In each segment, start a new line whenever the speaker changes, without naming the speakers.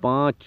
5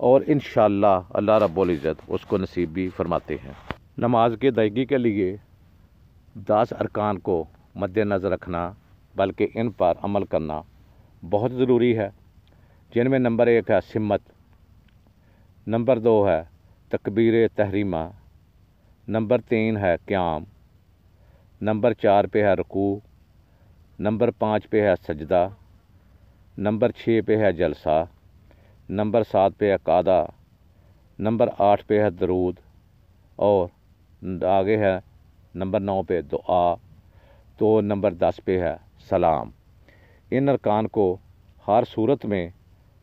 اور انشاءاللہ اللہ رب العزت اس کو نصیب بھی فرماتے ہیں۔ نماز کی ادائیگی کے لیے 10 ارکان کو مد نظر رکھنا بلکہ ان پر عمل کرنا بہت ضروری ہے، جن میں نمبر 1 ہے سمت، نمبر 2 ہے تکبیر تحریمہ، نمبر 3 ہے قیام، نمبر 4 پہ ہے رکوع، نمبر 5 پہ ہے سجدہ، نمبر 6 پہ ہے جلسہ، نمبر 7 پہ ہے قعدہ، نمبر 8 پہ ہے درود، اور آگے ہے نمبر 9 پہ دعا، تو نمبر 10 پہ ہے سلام۔ ان ارکان کو ہر صورت میں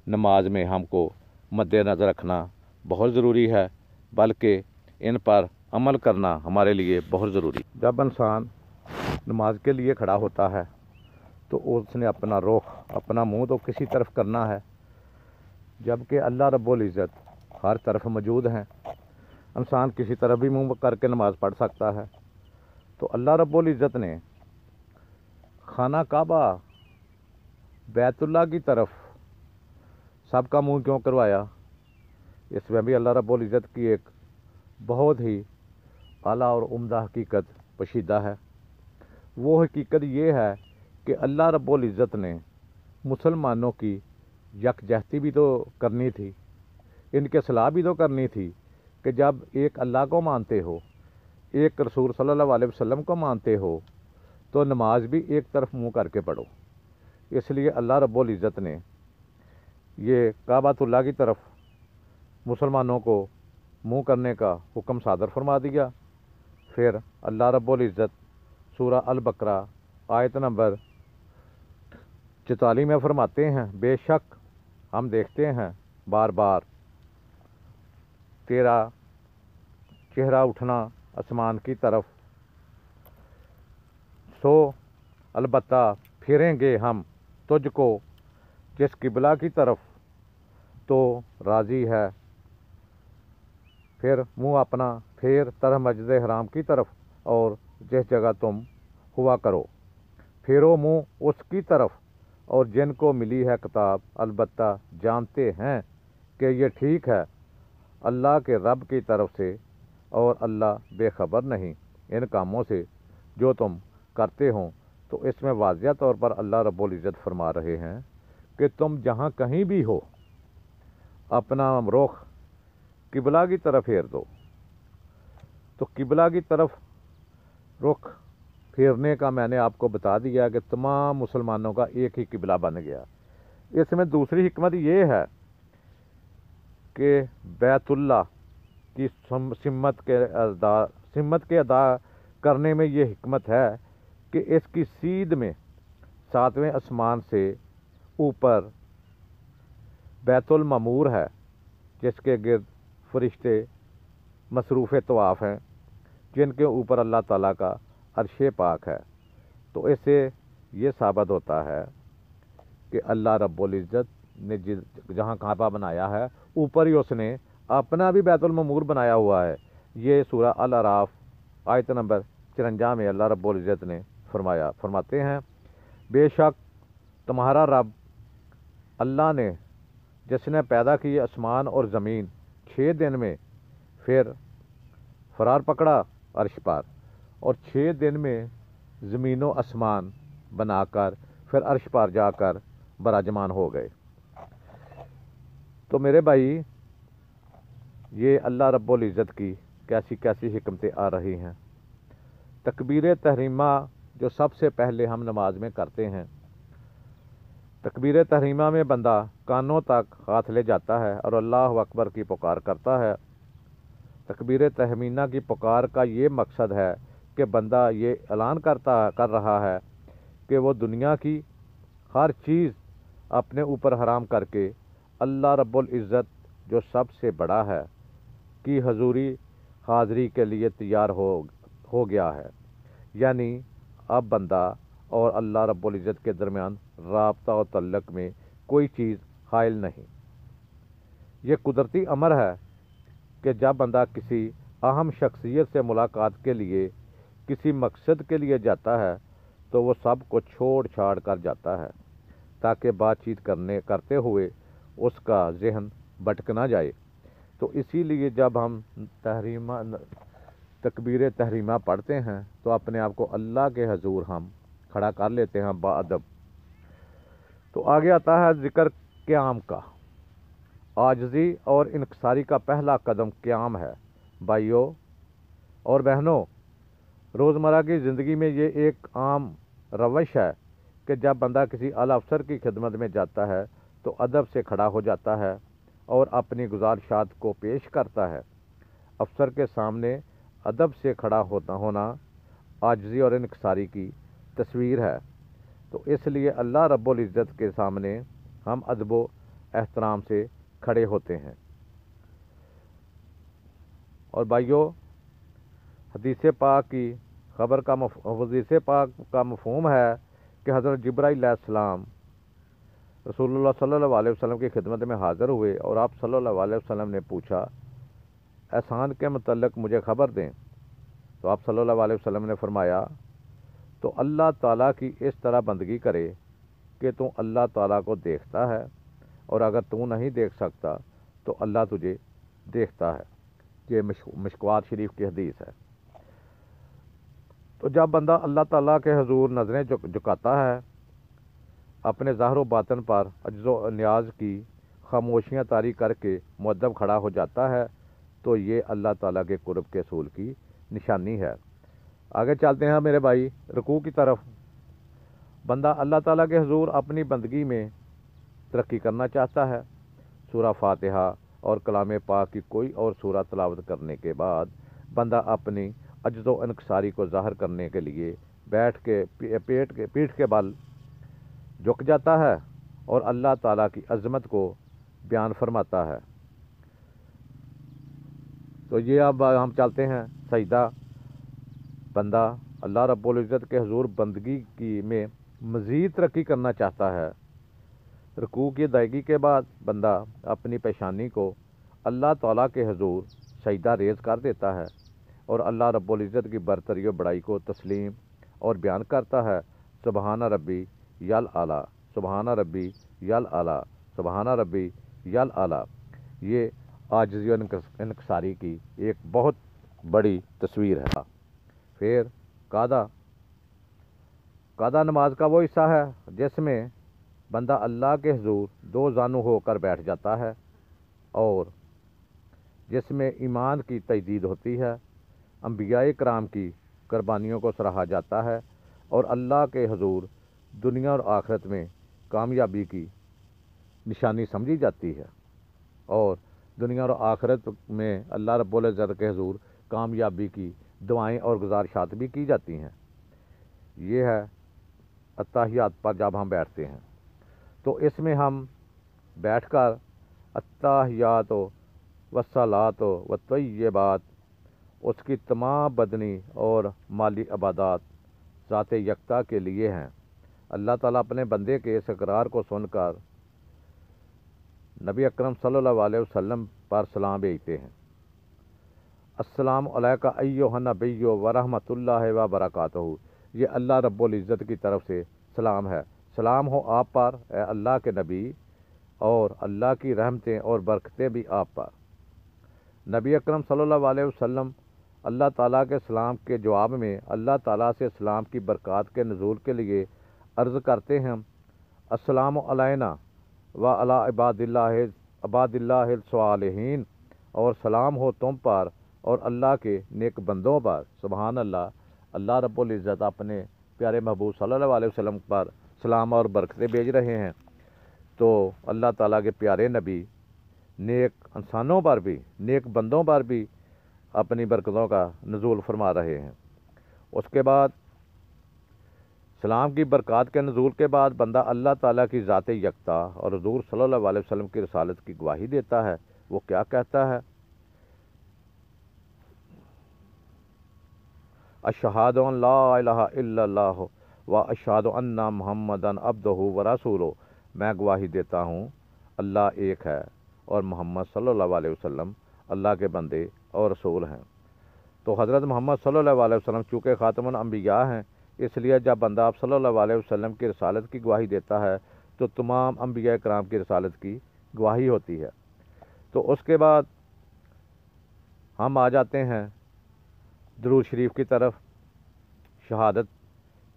نماز میں ہم کو مد نظر رکھنا بہت ضروری ہے، بلکہ ان پر عمل کرنا ہمارے لیے بہت ضروری۔ جب انسان نماز کے لیے کھڑا ہوتا ہے تو اس نے اپنا رخ، اپنا منہ تو کسی طرف کرنا ہے، جبکہ اللہ رب العزت ہر طرف موجود ہیں۔ انسان کسی طرف بھی منہ کر کے نماز پڑھ سکتا ہے، تو اللہ رب العزت نے خانہ کعبہ بیت اللہ کی طرف سب کا منہ کیوں کروایا؟ اس میں بھی اللہ رب العزت کی ایک بہت ہی اعلیٰ اور عمدہ حقیقت پوشیدہ ہے۔ وہ حقیقت یہ ہے کہ اللہ رب العزت نے مسلمانوں کی یکجہتی بھی تو کرنی تھی، ان کے اصلاح بھی تو کرنی تھی کہ جب ایک اللہ کو مانتے ہو، ایک رسول صلی اللہ علیہ وسلم کو مانتے ہو، تو نماز بھی ایک طرف منہ کر کے پڑھو۔ اس لیے اللہ رب العزت نے یہ کعبۃ اللہ کی طرف مسلمانوں کو منہ کرنے کا حکم صادر فرما دیا۔ پھر اللہ رب العزت سورہ البقرہ آیت نمبر 44 میں فرماتے ہیں، بے شک ہم دیکھتے ہیں بار بار تیرا چہرہ اٹھنا آسمان کی طرف، سو البتہ پھیریں گے ہم تجھ کو جس قبلہ کی طرف تو راضی ہے، پھر منہ اپنا پھیر طرف مسجد حرام کی طرف، اور جس جگہ تم ہوا کرو پھیرو منہ اس کی طرف، اور جن کو ملی ہے کتاب البتہ جانتے ہیں کہ یہ ٹھیک ہے اللہ کے رب کی طرف سے، اور اللہ بے خبر نہیں ان کاموں سے جو تم کرتے ہوں۔ تو اس میں واضح طور پر اللہ رب العزت فرما رہے ہیں کہ تم جہاں کہیں بھی ہو اپنا رخ قبلہ کی طرف پھیر دو۔ تو قبلہ کی طرف رخ پھیرنے کا میں نے آپ کو بتا دیا کہ تمام مسلمانوں کا ایک ہی قبلہ بن گیا۔ اس میں دوسری حکمت یہ ہے کہ بیت اللہ کی سمت کے ادا کرنے میں یہ حکمت ہے کہ اس کی سیدھ میں 7ویں آسمان سے اوپر بیت المعمور ہے، جس کے گرد فرشتے مصروف طواف ہیں، جن کے اوپر اللہ تعالیٰ کا عرش پاک ہے۔ تو اس سے یہ ثابت ہوتا ہے کہ اللہ رب العزت نے جہاں کعبہ بنایا ہے اوپر ہی اس نے اپنا بھی بیت المعمور بنایا ہوا ہے۔ یہ سورہ الاعراف آیت نمبر 54 میں اللہ رب العزت نے فرماتے ہیں، بے شک تمہارا رب اللہ نے جس نے پیدا کی آسمان اور زمین 6 دن میں، پھر فرار پکڑا عرش پر، اور 6 دن میں زمین و آسمان بنا کر پھر عرش پر جا کر براجمان ہو گئے۔ تو میرے بھائی، یہ اللہ رب العزت کی کیسی کیسی حکمتیں آ رہی ہیں۔ تکبیر تحریمہ جو سب سے پہلے ہم نماز میں کرتے ہیں، تکبیر تحریمہ میں بندہ کانوں تک ہاتھ لے جاتا ہے اور اللہ اکبر کی پکار کرتا ہے۔ تکبیر تحریمہ کی پکار کا یہ مقصد ہے کہ بندہ یہ اعلان کر رہا ہے کہ وہ دنیا کی ہر چیز اپنے اوپر حرام کر کے اللہ رب العزت جو سب سے بڑا ہے کی حاضری کے لیے تیار ہو گیا ہے۔ یعنی اب بندہ اور اللہ رب العزت کے درمیان رابطہ و تعلق میں کوئی چیز حائل نہیں۔ یہ قدرتی امر ہے کہ جب بندہ کسی اہم شخصیت سے ملاقات کے لیے کسی مقصد کے لیے جاتا ہے تو وہ سب کو چھوڑ چھاڑ کر جاتا ہے، تاکہ بات چیت کرتے ہوئے اس کا ذہن بھٹک نہ جائے۔ تو اسی لیے جب ہم تکبیر تحریمہ پڑھتے ہیں تو اپنے آپ کو اللہ کے حضور ہم کھڑا کر لیتے ہیں باادب۔ تو آگے آتا ہے ذکر قیام کا۔ عاجزی اور انکساری کا پہلا قدم قیام ہے۔ بھائیوں اور بہنوں، روزمرہ کی زندگی میں یہ ایک عام روش ہے کہ جب بندہ کسی اعلیٰ افسر کی خدمت میں جاتا ہے تو ادب سے کھڑا ہو جاتا ہے اور اپنی گزارشات کو پیش کرتا ہے۔ افسر کے سامنے ادب سے کھڑا ہونا عاجزی اور انکساری کی تصویر ہے۔ تو اس لیے اللہ رب العزت کے سامنے ہم ادب و احترام سے کھڑے ہوتے ہیں۔ اور بھائیوں، حدیث پاک کی خبر کا حدیث پاک کا مفہوم ہے کہ حضرت جبرائیل علیہ السلام رسول اللہ صلی اللہ علیہ وسلم کی خدمت میں حاضر ہوئے اور آپ صلی اللہ علیہ وسلم نے پوچھا، احسان کے متعلق مجھے خبر دیں۔ تو آپ صلی اللہ علیہ وسلم نے فرمایا، تو اللہ تعالیٰ کی اس طرح بندگی کرے کہ تو اللہ تعالیٰ کو دیکھتا ہے، اور اگر تو نہیں دیکھ سکتا تو اللہ تجھے دیکھتا ہے۔ یہ مشکوات شریف کی حدیث ہے۔ تو جب بندہ اللہ تعالیٰ کے حضور نظریں جھکاتا ہے، اپنے ظاہر و باطن پر عجز و نیاز کی خاموشیاں طاری کر کے مؤدب کھڑا ہو جاتا ہے، تو یہ اللہ تعالیٰ کے قرب کے حصول کی نشانی ہے۔ آگے چلتے ہیں میرے بھائی رکوع کی طرف۔ بندہ اللہ تعالیٰ کے حضور اپنی بندگی میں ترقی کرنا چاہتا ہے۔ سورہ فاتحہ اور کلام پاک کی کوئی اور سورہ تلاوت کرنے کے بعد بندہ اپنی عجز و انکساری کو ظاہر کرنے کے لیے پیٹھ کے بل جھک جاتا ہے اور اللہ تعالیٰ کی عظمت کو بیان فرماتا ہے۔ تو یہ اب ہم چلتے ہیں سجدہ۔ بندہ اللہ رب العزت کے حضور بندگی میں مزید ترقی کرنا چاہتا ہے۔ رکوع کی ادائیگی کے بعد بندہ اپنی پیشانی کو اللہ تعالیٰ کے حضور سجدہ ریز کر دیتا ہے اور اللہ رب العزت کی برتری و بڑائی کو تسلیم اور بیان کرتا ہے، سبحان ربی یل اعلیٰ، سبحان ربی یل اعلیٰ، سبحان ربی یل اعلیٰ۔ یہ عاجزی و انکساری کی ایک بہت بڑی تصویر ہے۔ پھر قعدہ نماز کا وہ حصہ ہے جس میں بندہ اللہ کے حضور دو زانو ہو کر بیٹھ جاتا ہے اور جس میں ایمان کی تجدید ہوتی ہے، انبیاء کرام کی قربانیوں کو سراہا جاتا ہے اور اللہ کے حضور دنیا اور آخرت میں کامیابی کی نشانی سمجھی جاتی ہے، اور دنیا اور آخرت میں اللہ رب العزت کے حضور کامیابی کی دعائیں اور گزارشات بھی کی جاتی ہیں۔ یہ ہے اتحیات پر جب ہم بیٹھتے ہیں تو اس میں ہم بیٹھ کر اتحیات والصلاۃ والطیبات، اس کی تمام بدنی اور مالی عبادات ذات یکتا کے لیے ہیں۔ اللہ تعالیٰ اپنے بندے کے اس اقرار کو سن کر نبی اکرم صلی اللہ علیہ وسلم پر سلام بھیجتے ہیں، السلام علیکہ ایھا النبی ورحمۃ اللہ وبرکاتہ۔ یہ اللہ رب العزت کی طرف سے سلام ہے۔ سلام ہو آپ پر اے اللہ کے نبی، اور اللہ کی رحمتیں اور برکتیں بھی آپ پر۔ نبی اکرم صلی اللہ علیہ وسلم اللہ تعالیٰ کے سلام کے جواب میں اللہ تعالیٰ سے سلام کی برکات کے نزول کے لیے عرض کرتے ہیں، السلام علینا وعلی عباد اللہ الصالحین، اور سلام ہو تم پر اور اللہ کے نیک بندوں پر۔ سبحان اللہ۔ اللہ رب العزت اپنے پیارے محبوب صلی اللہ علیہ وسلم پر سلام اور برکتیں بھیج رہے ہیں، تو اللہ تعالیٰ کے پیارے نبی نیک انسانوں پر بھی، نیک بندوں پر بھی اپنی برکتوں کا نزول فرما رہے ہیں۔ اس کے بعد سلام کی برکات کے نزول کے بعد بندہ اللہ تعالیٰ کی ذات یکتا اور حضور صلی اللہ علیہ وسلم کی رسالت کی گواہی دیتا ہے۔ وہ کیا کہتا ہے؟ اشہد ان لا الہ الا اللہ و اشہد ان محمدً عبدہ و رسولہ۔ میں گواہی دیتا ہوں اللہ ایک ہے اور محمد صلی اللہ علیہ وسلم اللہ کے بندے اور رسول ہیں۔ تو حضرت محمد صلی اللہ علیہ وسلم چونکہ خاتم الانبیاء ہیں، اس لیے جب بندہ آپ صلی اللہ علیہ وسلم کی رسالت کی گواہی دیتا ہے تو تمام انبیاء کرام کی رسالت کی گواہی ہوتی ہے۔ تو اس کے بعد ہم آ جاتے ہیں درود شریف کی طرف۔ شہادت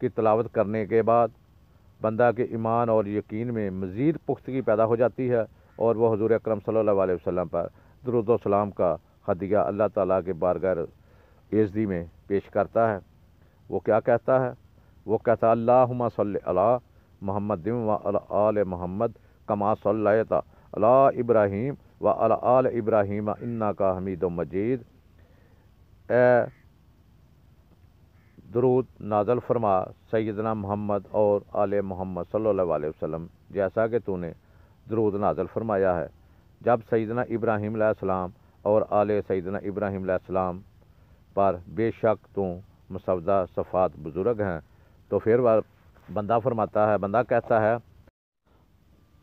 کی تلاوت کرنے کے بعد بندہ کے ایمان اور یقین میں مزید پختگی پیدا ہو جاتی ہے، اور وہ حضور اکرم صلی اللہ علیہ وسلم پر درود و سلام کا ہدیہ اللہ تعالیٰ کے بارگاہ عزتی میں پیش کرتا ہے۔ وہ کیا کہتا ہے؟ وہ کہتا ہے اللہم صلی علی محمد و علی آل محمد کما صلیت علی ابراہیم و علی آل ابراہیم انک حمید مجید۔ اے درود نازل فرما سیدنا محمد اور آل محمد صلی اللہ علیہ وسلم جیسا کہ تو نے درود نازل فرمایا ہے۔ جب سیدنا ابراہیم علیہ السلام اور آل سیدنا ابراہیم علیہ السلام پر بے شک تو مسودہ صفات بزرگ ہیں، تو پھر بندہ فرماتا ہے، بندہ کہتا ہے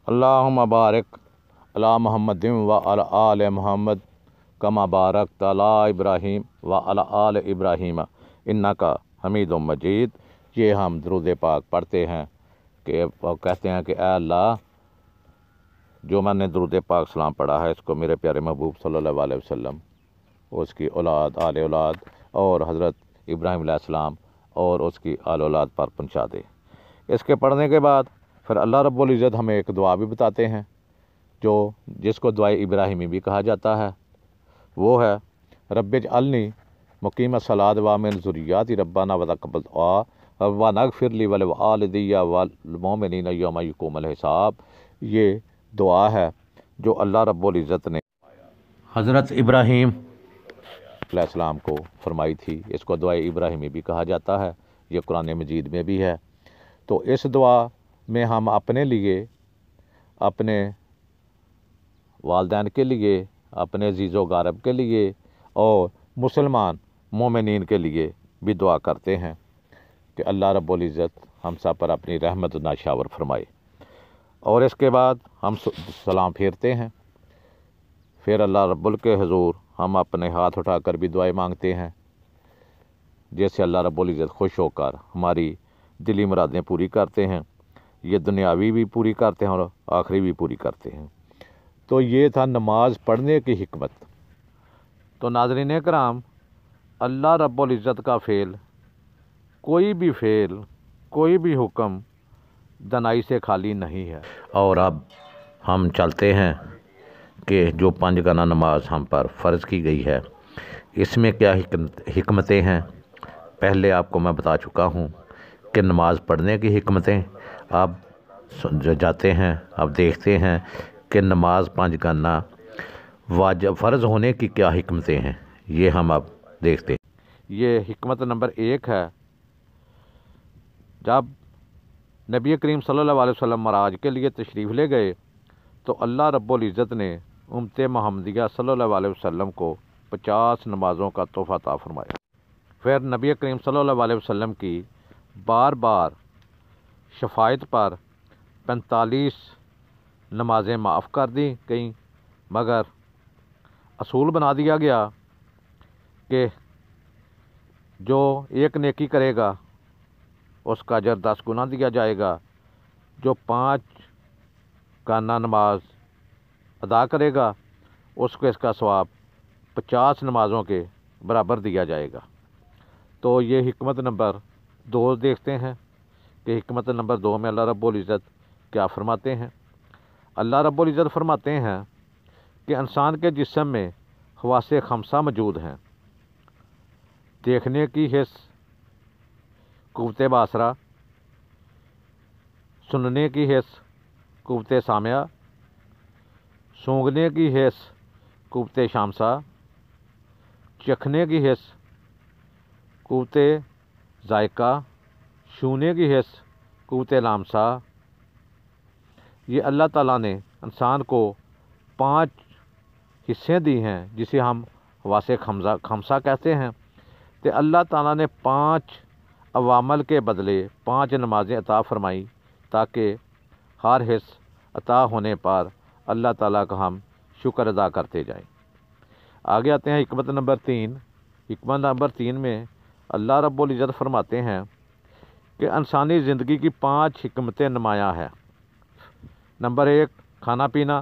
اللہم بارک علی محمد و علی آل محمد کما بارکت علی ابراہیم و علی آل ابراہیم انک حمید مجید۔ یہ ہم درود پاک پڑھتے ہیں کہ کہتے ہیں کہ اے اللہ، جو میں نے درود پاک سلام پڑھا ہے اس کو میرے پیارے محبوب صلی اللہ علیہ وسلم، اس کی اولاد، آل اولاد اور حضرت ابراہیم علیہ السلام اور اس کی آل اولاد پر پہنچا دے۔ اس کے پڑھنے کے بعد پھر اللہ رب العزت ہمیں ایک دعا بھی بتاتے ہیں، جس کو دعائے ابراہیمی بھی کہا جاتا ہے۔ وہ ہے رب اجعلنی مقیم الصلاۃ ومن ذریتی ربنا وتقبل دعا ربنا اغفر لی ولوالدی والمؤمنین یوم یقوم الحساب۔ یہ دعا ہے جو اللہ رب العزت نے حضرت ابراہیم علیہ السلام کو فرمائی تھی۔ اس کو دعائے ابراہیمی بھی کہا جاتا ہے، یہ قرآن مجید میں بھی ہے۔ تو اس دعا میں ہم اپنے لیے، اپنے والدین کے لیے، اپنے عزیز و اقارب کے لیے اور مسلمان مومنین کے لیے بھی دعا کرتے ہیں کہ اللہ رب العزت ہم سب پر اپنی رحمت ناشاور فرمائے۔ اور اس کے بعد ہم سلام پھیرتے ہیں، پھر اللہ رب کے حضور ہم اپنے ہاتھ اٹھا کر بھی دعائیں مانگتے ہیں، جس سے اللہ رب العزت خوش ہو کر ہماری دلی مرادیں پوری کرتے ہیں۔ یہ دنیاوی بھی پوری کرتے ہیں اور آخری بھی پوری کرتے ہیں۔ تو یہ تھا نماز پڑھنے کی حکمت۔ تو ناظرین کرام، اللہ رب العزت کا فعل، کوئی بھی حکم دنائی سے خالی نہیں ہے۔ اور اب ہم چلتے ہیں کہ جو 5 گانا نماز ہم پر فرض کی گئی ہے، اس میں کیا حکمتیں ہیں۔ پہلے آپ کو میں بتا چکا ہوں کہ نماز پڑھنے کی حکمتیں۔ اب جاتے ہیں، اب دیکھتے ہیں کہ نماز 5 گانا واجب فرض ہونے کی کیا حکمتیں ہیں، یہ ہم اب دیکھتے ہیں۔ یہ حکمت نمبر 1 ہے، جب نبی کریم صلی اللہ علیہ وسلم معراج کے لیے تشریف لے گئے تو اللہ رب العزت نے امت محمدیہ صلی اللہ علیہ وسلم کو 50 نمازوں کا تحفہ عطا فرمایا۔ پھر نبی کریم صلی اللہ علیہ وسلم کی بار بار شفاعت پر 45 نمازیں معاف کر دی گئیں، مگر اصول بنا دیا گیا کہ جو 1 نیکی کرے گا اس کا اجر 10 گنا دیا جائے گا، جو 5 گانا نماز ادا کرے گا اس کو اس کا ثواب 50 نمازوں کے برابر دیا جائے گا۔ تو یہ حکمت نمبر 2 دیکھتے ہیں کہ حکمت نمبر 2 میں اللہ رب العزت کیا فرماتے ہیں۔ اللہ رب العزت فرماتے ہیں کہ انسان کے جسم میں حواس 5 موجود ہیں: دیکھنے کی حس، قوت باصرہ، سننے کی حس، قوت سامعہ، سونگھنے کی حس، قوت شامسہ، چکھنے کی حس، قوت ذائقہ، چھونے کی حس، قوت لامسہ۔ یہ اللہ تعالیٰ نے انسان کو 5 حصے دی ہیں، جسے ہم حواس 5 کہتے ہیں۔ کہ اللہ تعالیٰ نے 5 عوامل کے بدلے 5 نمازیں عطا فرمائی، تاکہ ہر حص عطا ہونے پر اللہ تعالیٰ کا ہم شکر ادا کرتے جائیں۔ آگے آتے ہیں حکمت نمبر 3۔ حکمت نمبر 3 میں اللہ رب العزت فرماتے ہیں کہ انسانی زندگی کی 5 حکمتیں نمایاں ہیں۔ نمبر 1 کھانا پینا،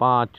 5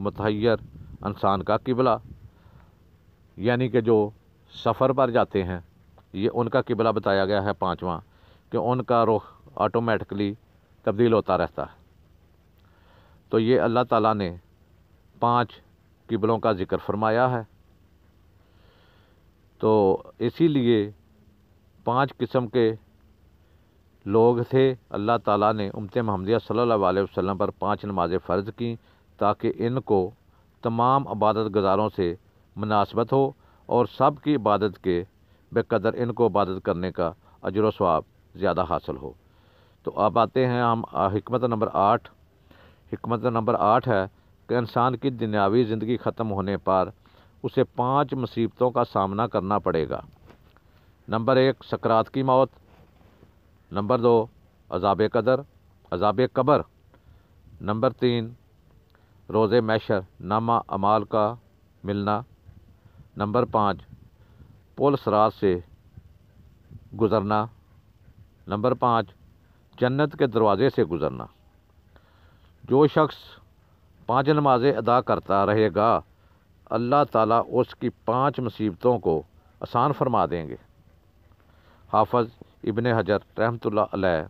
متحیر انسان کا قبلہ، یعنی کہ جو سفر پر جاتے ہیں یہ ان کا قبلہ بتایا گیا ہے پانچواں، کہ ان کا رخ آٹومیٹکلی تبدیل ہوتا رہتا ہے۔ تو یہ اللہ تعالیٰ نے 5 قبلوں کا ذکر فرمایا ہے۔ تو اسی لیے 5 قسم کے لوگ تھے، اللہ تعالیٰ نے امت محمدیہ صلی اللہ علیہ وسلم پر 5 نمازیں فرض کیں تاکہ ان کو تمام عبادت گزاروں سے مناسبت ہو اور سب کی عبادت کے بے قدر ان کو عبادت کرنے کا اجر و ثواب زیادہ حاصل ہو۔ تو اب آتے ہیں ہم حکمت نمبر 8۔ حکمت نمبر 8 ہے کہ انسان کی دنیاوی زندگی ختم ہونے پر اسے 5 مصیبتوں کا سامنا کرنا پڑے گا۔ نمبر 1 سکرات کی موت، نمبر 2 عذاب قبر، نمبر 3 روز محشر نامہ اعمال کا ملنا، نمبر 5 پل صراط سے گزرنا، نمبر 5 جنت کے دروازے سے گزرنا۔ جو شخص 5 نمازیں ادا کرتا رہے گا اللہ تعالیٰ اس کی 5 مصیبتوں کو آسان فرما دیں گے۔ حافظ ابن حجر رحمۃ اللہ علیہ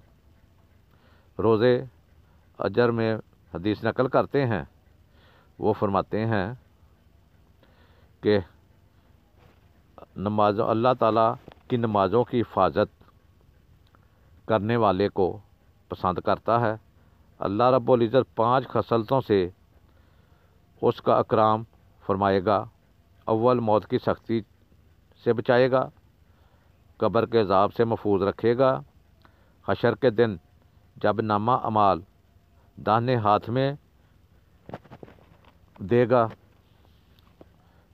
روز اجر میں حدیث نقل کرتے ہیں، وہ فرماتے ہیں کہ اللہ تعالیٰ کی نمازوں کی حفاظت کرنے والے کو پسند کرتا ہے۔ اللہ رب العزت 5 خصلتوں سے اس کا اکرام فرمائے گا۔ اول موت کی سختی سے بچائے گا، قبر کے عذاب سے محفوظ رکھے گا، حشر کے دن جب نامہ اعمال داہنے ہاتھ میں دے گا،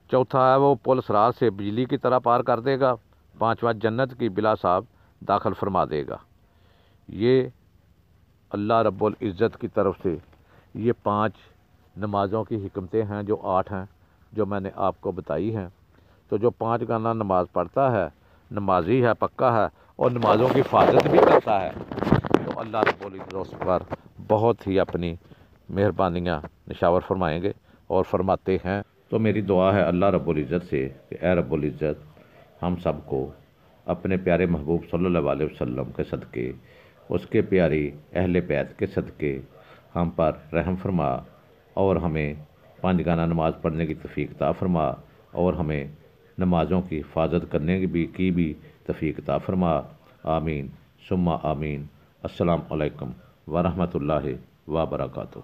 چوتھا ہے وہ پل صراط سے بجلی کی طرح پار کر دے گا، 5واں جنت کی بلا حساب داخل فرما دے گا۔ یہ اللہ رب العزت کی طرف سے یہ 5 نمازوں کی حکمتیں ہیں، جو 8 ہیں جو میں نے آپ کو بتائی ہیں۔ تو جو 5 گانا نماز پڑھتا ہے نمازی ہے، پکا ہے، اور نمازوں کی حفاظت بھی کرتا ہے، تو اللہ رب العزت اس پر بہت ہی اپنی مہربانیاں نشاور فرمائیں گے اور فرماتے ہیں۔ تو میری دعا ہے اللہ رب العزت سے کہ اے رب العزت ہم سب کو اپنے پیارے محبوب صلی اللہ علیہ وسلم کے صدقے، اس کے پیاری اہل بیت کے صدقے ہم پر رحم فرما اور ہمیں 5 گانا نماز پڑھنے کی توفیق عطا فرما اور ہمیں نمازوں کی حفاظت کرنے کی بھی توفیق عطا فرما۔ آمین ثم آمین۔ السلام علیکم ورحمۃ اللہ وبرکاتہ۔